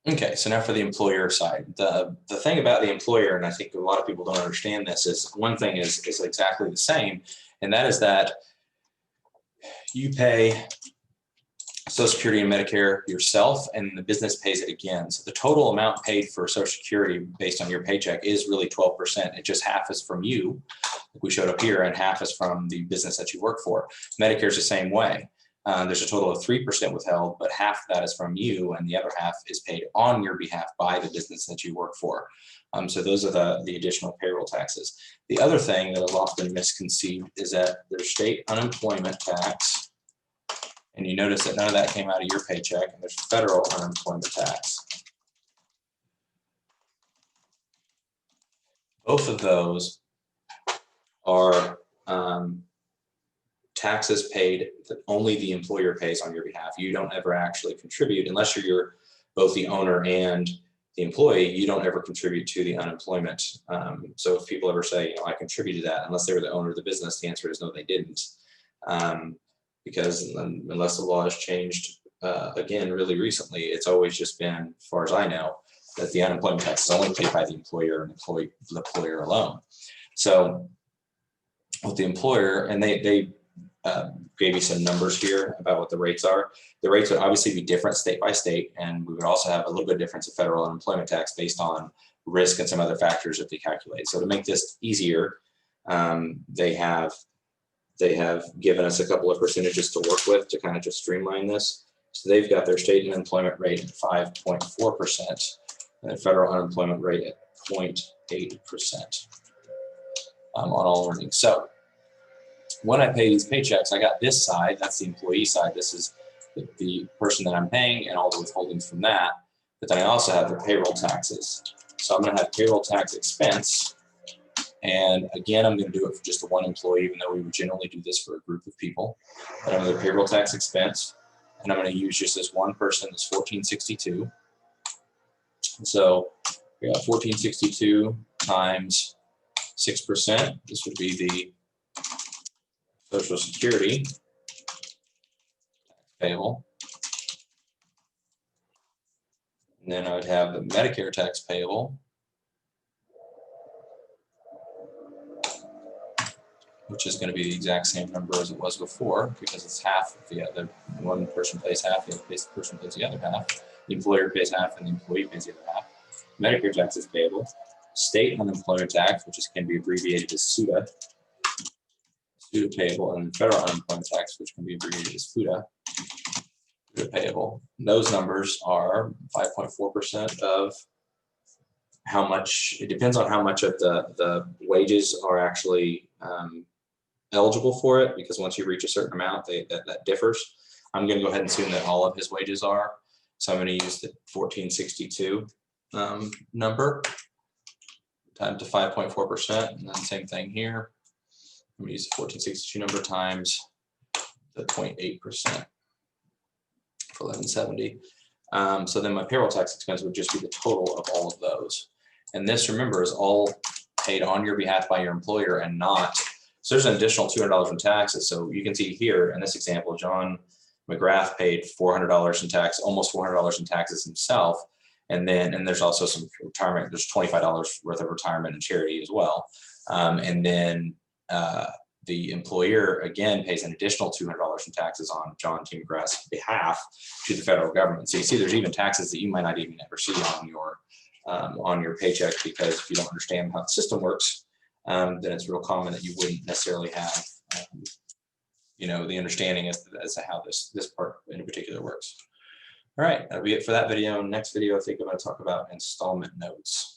Okay, so now for the employer side. The thing about the employer, and I think a lot of people don't understand this, is one thing is exactly the same, and that is that you pay Social Security and Medicare yourself, and the business pays it again. So the total amount paid for Social Security based on your paycheck is really 12%. It just half is from you, like we showed up here, and half is from the business that you work for. Medicare is the same way. There's a total of 3% withheld, but half of that is from you, and the other half is paid on your behalf by the business that you work for. So those are the additional payroll taxes. The other thing that is often misconceived is that there's state unemployment tax, and you notice that none of that came out of your paycheck, and there's federal unemployment tax. Both of those are taxes paid that only the employer pays on your behalf. You don't ever actually contribute unless you're both the owner and the employee. You don't ever contribute to the unemployment. So if people ever say, I contributed that, unless they were the owner of the business, the answer is no, they didn't. Because unless the law has changed again really recently, it's always just been, as far as I know, that the unemployment tax is only paid by the employer and the employer alone. So with the employer, and they gave you some numbers here about what the rates are. The rates would obviously be different state by state, and we would also have a little bit of difference of federal unemployment tax based on risk and some other factors that they calculate. So to make this easier, they have given us a couple of percentages to work with to kind of just streamline this. So they've got their state unemployment rate at 5.4% and the federal unemployment rate at 0.8% on all earnings. So when I pay these paychecks, I got this side, that's the employee side. This is the person that I'm paying and all the withholdings from that. But then I also have the payroll taxes. So I'm going to have payroll tax expense. And again, I'm going to do it for just the one employee, even though we would generally do this for a group of people. But I'm going to payroll tax expense, and I'm going to use just this one person, this 1462. So we got 1462 times 6%. This would be the Social Security payable. And then I would have the Medicare tax payable, which is going to be the exact same number as it was before, because it's half. The other one person pays half, the other person pays the other half. The employer pays half, and the employee pays the other half. Medicare tax is payable. State unemployment tax, which can be abbreviated as SUTA payable, and federal unemployment tax, which can be abbreviated as FUTA payable. And those numbers are 5.4% of how much. It depends on how much of the wages are actually eligible for it, because once you reach a certain amount, that differs. I'm going to go ahead and assume that all of his wages are. So I'm going to use the 1462 number times to 5.4%, and then same thing here. I'm going to use the 1462 number times the 0.8% for 1170. So then my payroll tax expense would just be the total of all of those. And this, remember, is all paid on your behalf by your employer and not. So there's an additional $200 in taxes. So you can see here in this example, John McGrath paid $400 in tax, almost $400 in taxes himself. And there's also some retirement. There's $25 worth of retirement and charity as well. And then the employer again pays an additional $200 in taxes on John T. McGrath's behalf to the federal government. So you see, there's even taxes that you might not even ever see on your paycheck, because if you don't understand how the system works, then it's real common that you wouldn't necessarily have the understanding as to how this part in particular works. All right, that'll be it for that video. Next video, I think I'm going to talk about installment notes.